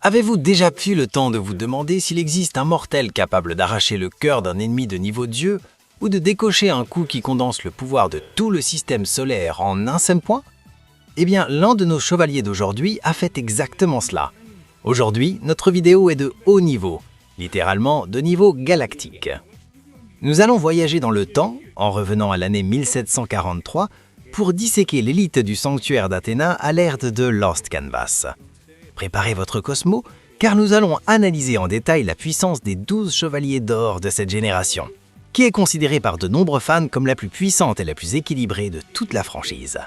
Avez-vous déjà pris le temps de vous demander s'il existe un mortel capable d'arracher le cœur d'un ennemi de niveau Dieu ou de décocher un coup qui condense le pouvoir de tout le système solaire en un seul point? Eh bien, l'un de nos chevaliers d'aujourd'hui a fait exactement cela. Aujourd'hui, notre vidéo est de haut niveau, littéralement de niveau galactique. Nous allons voyager dans le temps, en revenant à l'année 1743, pour disséquer l'élite du sanctuaire d'Athéna à l'ère de Lost Canvas. Préparez votre Cosmo, car nous allons analyser en détail la puissance des 12 chevaliers d'or de cette génération, qui est considérée par de nombreux fans comme la plus puissante et la plus équilibrée de toute la franchise.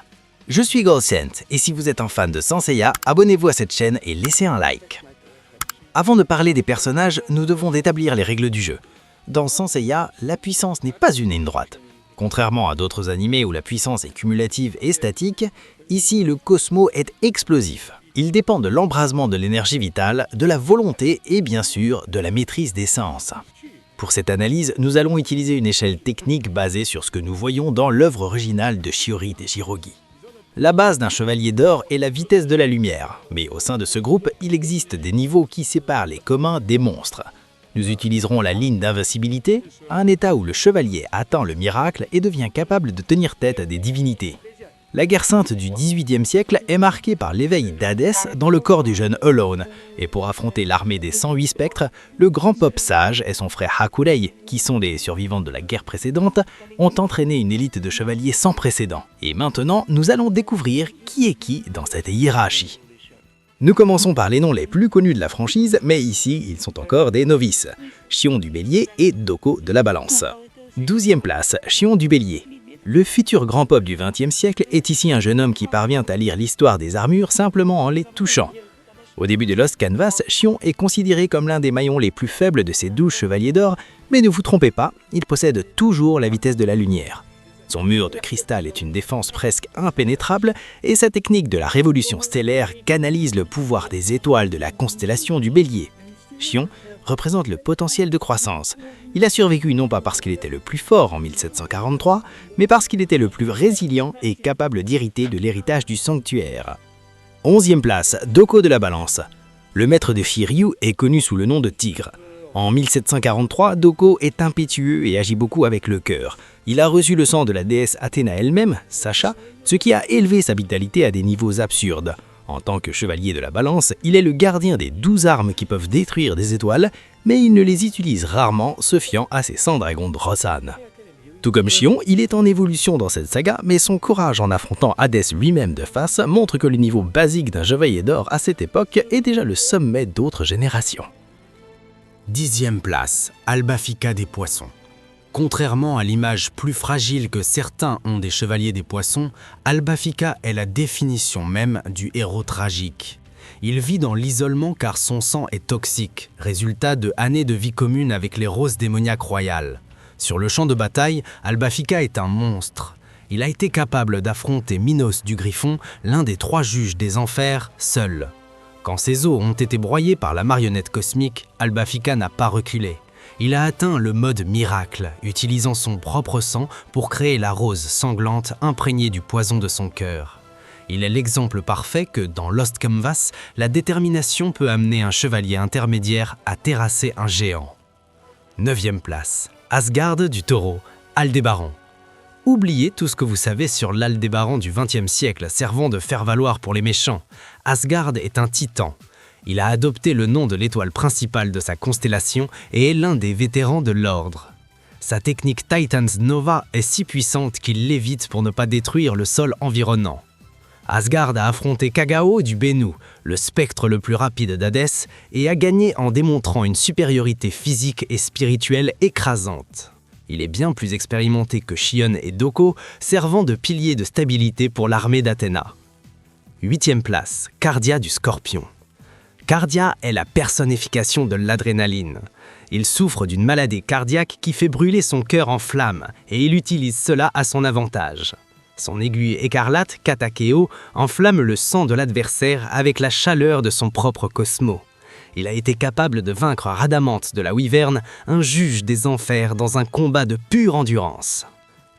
Je suis Goldcent, et si vous êtes un fan de Saint Seiya, abonnez-vous à cette chaîne et laissez un like. Avant de parler des personnages, nous devons établir les règles du jeu. Dans Saint Seiya, la puissance n'est pas une ligne droite. Contrairement à d'autres animés où la puissance est cumulative et statique, ici le Cosmo est explosif. Il dépend de l'embrasement de l'énergie vitale, de la volonté et bien sûr de la maîtrise des sens. Pour cette analyse, nous allons utiliser une échelle technique basée sur ce que nous voyons dans l'œuvre originale de Shiori de Jirogi. La base d'un chevalier d'or est la vitesse de la lumière, mais au sein de ce groupe, il existe des niveaux qui séparent les communs des monstres. Nous utiliserons la ligne d'invincibilité, un état où le chevalier atteint le miracle et devient capable de tenir tête à des divinités. La guerre sainte du XVIIIe siècle est marquée par l'éveil d'Hadès dans le corps du jeune Alone, et pour affronter l'armée des 108 spectres, le grand Pope Sage et son frère Hakurei, qui sont les survivants de la guerre précédente, ont entraîné une élite de chevaliers sans précédent. Et maintenant, nous allons découvrir qui est qui dans cette hiérarchie. Nous commençons par les noms les plus connus de la franchise, mais ici, ils sont encore des novices. Xion du Bélier et Doko de la Balance. 12e place, Xion du Bélier. Le futur grand Pope du XXe siècle est ici un jeune homme qui parvient à lire l'histoire des armures simplement en les touchant. Au début de Lost Canvas, Xion est considéré comme l'un des maillons les plus faibles de ces 12 chevaliers d'or, mais ne vous trompez pas, il possède toujours la vitesse de la lumière. Son mur de cristal est une défense presque impénétrable et sa technique de la révolution stellaire canalise le pouvoir des étoiles de la constellation du Bélier. Xion représente le potentiel de croissance. Il a survécu non pas parce qu'il était le plus fort en 1743, mais parce qu'il était le plus résilient et capable d'hériter de l'héritage du sanctuaire. 11e place, Doko de la Balance. Le maître de Shiryu est connu sous le nom de Tigre. En 1743, Doko est impétueux et agit beaucoup avec le cœur. Il a reçu le sang de la déesse Athéna elle-même, Sacha, ce qui a élevé sa vitalité à des niveaux absurdes. En tant que chevalier de la Balance, il est le gardien des 12 armes qui peuvent détruire des étoiles, mais il ne les utilise rarement, se fiant à ses 100 dragons de Rosan. Tout comme Xion, il est en évolution dans cette saga, mais son courage en affrontant Hadès lui-même de face montre que le niveau basique d'un chevalier d'or à cette époque est déjà le sommet d'autres générations. 10e place, Albafika des Poissons. Contrairement à l'image plus fragile que certains ont des chevaliers des poissons, Albafika est la définition même du héros tragique. Il vit dans l'isolement car son sang est toxique, résultat de années de vie commune avec les roses démoniaques royales. Sur le champ de bataille, Albafika est un monstre. Il a été capable d'affronter Minos du Griffon, l'un des 3 juges des enfers, seul. Quand ses os ont été broyés par la marionnette cosmique, Albafika n'a pas reculé. Il a atteint le mode miracle, utilisant son propre sang pour créer la rose sanglante imprégnée du poison de son cœur. Il est l'exemple parfait que, dans Lost Canvas, la détermination peut amener un chevalier intermédiaire à terrasser un géant. 9e place, Asgard du Taureau, Aldébaran. Oubliez tout ce que vous savez sur l'Aldébaran du XXe siècle servant de faire-valoir pour les méchants. Asgard est un titan. Il a adopté le nom de l'étoile principale de sa constellation et est l'un des vétérans de l'ordre. Sa technique Titan's Nova est si puissante qu'il lévite pour ne pas détruire le sol environnant. Asgard a affronté Kagao du Bennu, le spectre le plus rapide d'Hadès, et a gagné en démontrant une supériorité physique et spirituelle écrasante. Il est bien plus expérimenté que Xion et Doko, servant de pilier de stabilité pour l'armée d'Athéna. 8e place, Cardia du Scorpion. Cardia est la personnification de l'adrénaline. Il souffre d'une maladie cardiaque qui fait brûler son cœur en flammes et il utilise cela à son avantage. Son aiguille écarlate, Katakeo, enflamme le sang de l'adversaire avec la chaleur de son propre Cosmo. Il a été capable de vaincre Rhadamante de la Wyverne, un juge des enfers dans un combat de pure endurance.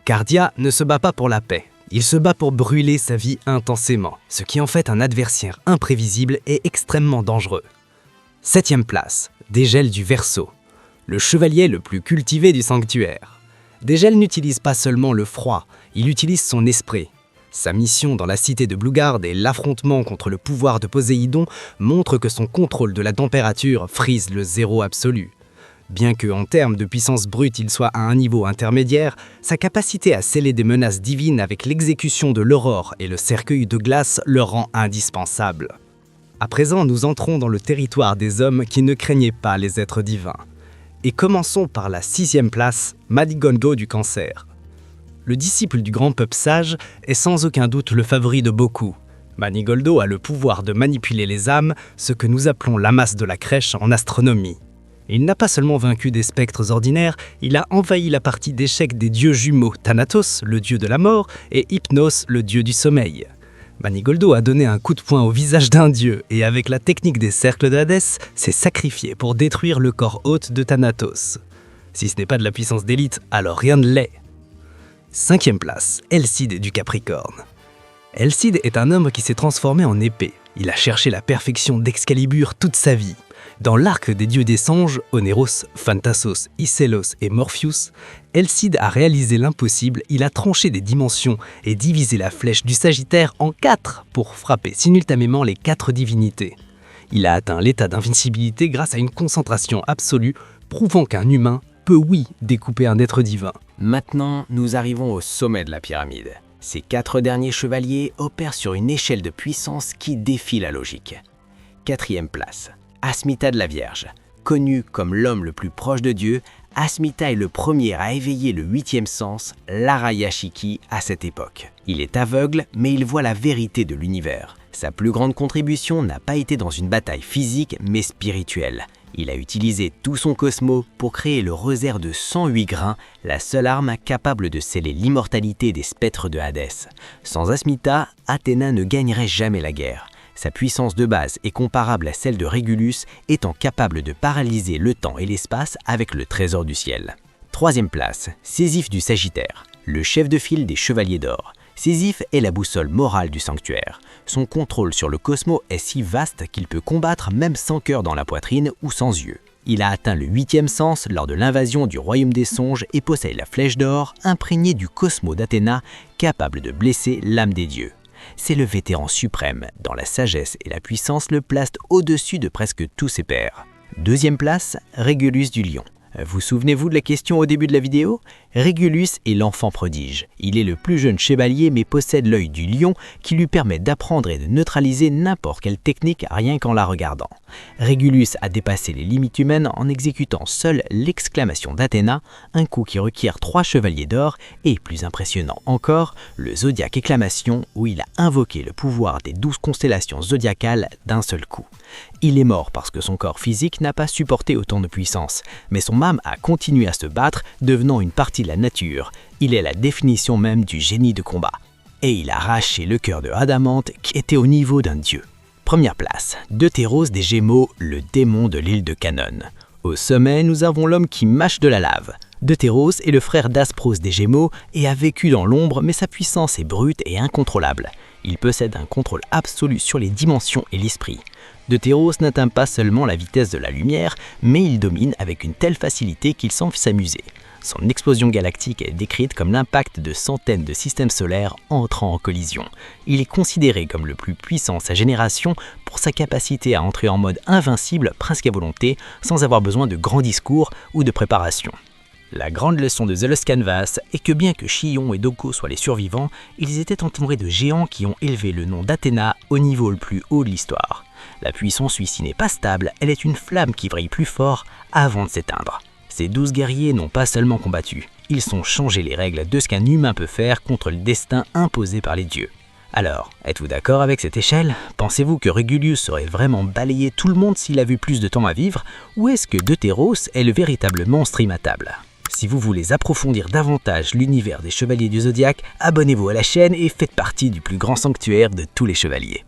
Cardia ne se bat pas pour la paix. Il se bat pour brûler sa vie intensément, ce qui en fait un adversaire imprévisible et extrêmement dangereux. 7e place, Dégel du Verseau, le chevalier le plus cultivé du sanctuaire. Dégel n'utilise pas seulement le froid, il utilise son esprit. Sa mission dans la cité de Blueguard et l'affrontement contre le pouvoir de Poséidon montrent que son contrôle de la température frise le zéro absolu. Bien que, en termes de puissance brute, il soit à un niveau intermédiaire, sa capacité à sceller des menaces divines avec l'exécution de l'aurore et le cercueil de glace le rend indispensable. À présent, nous entrons dans le territoire des hommes qui ne craignaient pas les êtres divins. Et commençons par la 6e place, Manigoldo du Cancer. Le disciple du grand peuple sage est sans aucun doute le favori de beaucoup. Manigoldo a le pouvoir de manipuler les âmes, ce que nous appelons l'amas de la crèche en astronomie. Il n'a pas seulement vaincu des spectres ordinaires, il a envahi la partie d'échecs des dieux jumeaux, Thanatos, le dieu de la mort, et Hypnos, le dieu du sommeil. Manigoldo a donné un coup de poing au visage d'un dieu et avec la technique des cercles d'Hadès, s'est sacrifié pour détruire le corps hôte de Thanatos. Si ce n'est pas de la puissance d'élite, alors rien ne l'est. 5e place, Alcide du Capricorne. Alcide est un homme qui s'est transformé en épée. Il a cherché la perfection d'Excalibur toute sa vie. Dans l'arc des dieux des songes, Onéros, Phantasos, Isélos et Morpheus, Alcide a réalisé l'impossible, il a tranché des dimensions et divisé la flèche du Sagittaire en 4 pour frapper simultanément les 4 divinités. Il a atteint l'état d'invincibilité grâce à une concentration absolue, prouvant qu'un humain peut, oui, découper un être divin. Maintenant, nous arrivons au sommet de la pyramide. Ces 4 derniers chevaliers opèrent sur une échelle de puissance qui défie la logique. 4e place, Asmita de la Vierge. Connu comme l'homme le plus proche de Dieu, Asmita est le premier à éveiller le 8e sens, l'Arayashiki, à cette époque. Il est aveugle, mais il voit la vérité de l'univers. Sa plus grande contribution n'a pas été dans une bataille physique, mais spirituelle. Il a utilisé tout son cosmo pour créer le rosaire de 108 grains, la seule arme capable de sceller l'immortalité des spectres de Hadès. Sans Asmita, Athéna ne gagnerait jamais la guerre. Sa puissance de base est comparable à celle de Régulus, étant capable de paralyser le temps et l'espace avec le trésor du ciel. 3e place, Sisyphe du Sagittaire, le chef de file des Chevaliers d'Or. Sisyphe est la boussole morale du sanctuaire. Son contrôle sur le cosmos est si vaste qu'il peut combattre même sans cœur dans la poitrine ou sans yeux. Il a atteint le 8e sens lors de l'invasion du royaume des songes et possède la flèche d'or imprégnée du cosmos d'Athéna, capable de blesser l'âme des dieux. C'est le vétéran suprême, dont la sagesse et la puissance le placent au-dessus de presque tous ses pairs. 2e place, Régulus du Lion. Vous souvenez-vous de la question au début de la vidéo? Régulus est l'enfant prodige. Il est le plus jeune chevalier mais possède l'œil du lion qui lui permet d'apprendre et de neutraliser n'importe quelle technique rien qu'en la regardant. Régulus a dépassé les limites humaines en exécutant seul l'exclamation d'Athéna, un coup qui requiert 3 chevaliers d'or et, plus impressionnant encore, le zodiaque éclamation où il a invoqué le pouvoir des 12 constellations zodiacales d'un seul coup. Il est mort parce que son corps physique n'a pas supporté autant de puissance, mais son âme a continué à se battre, devenant une partie de la nature. Il est la définition même du génie de combat. Et il a arraché le cœur de Adamante qui était au niveau d'un dieu. 1e place, Deutéros des Gémeaux, le démon de l'île de Canon. Au sommet, nous avons l'homme qui mâche de la lave. Deutéros est le frère d'Aspros des Gémeaux et a vécu dans l'ombre, mais sa puissance est brute et incontrôlable. Il possède un contrôle absolu sur les dimensions et l'esprit. Deutéros n'atteint pas seulement la vitesse de la lumière, mais il domine avec une telle facilité qu'il semble s'amuser. Son explosion galactique est décrite comme l'impact de centaines de systèmes solaires entrant en collision. Il est considéré comme le plus puissant de sa génération pour sa capacité à entrer en mode invincible presque à volonté, sans avoir besoin de grands discours ou de préparation. La grande leçon de The Lost Canvas est que bien que Chion et Doko soient les survivants, ils étaient entourés de géants qui ont élevé le nom d'Athéna au niveau le plus haut de l'histoire. La puissance ici n'est pas stable, elle est une flamme qui brille plus fort avant de s'éteindre. Ces 12 guerriers n'ont pas seulement combattu, ils ont changé les règles de ce qu'un humain peut faire contre le destin imposé par les dieux. Alors, êtes-vous d'accord avec cette échelle? Pensez-vous que Régulus aurait vraiment balayé tout le monde s'il a eu plus de temps à vivre? Ou est-ce que Deutéros est le véritable monstre immatable? Si vous voulez approfondir davantage l'univers des Chevaliers du Zodiaque, abonnez-vous à la chaîne et faites partie du plus grand sanctuaire de tous les chevaliers.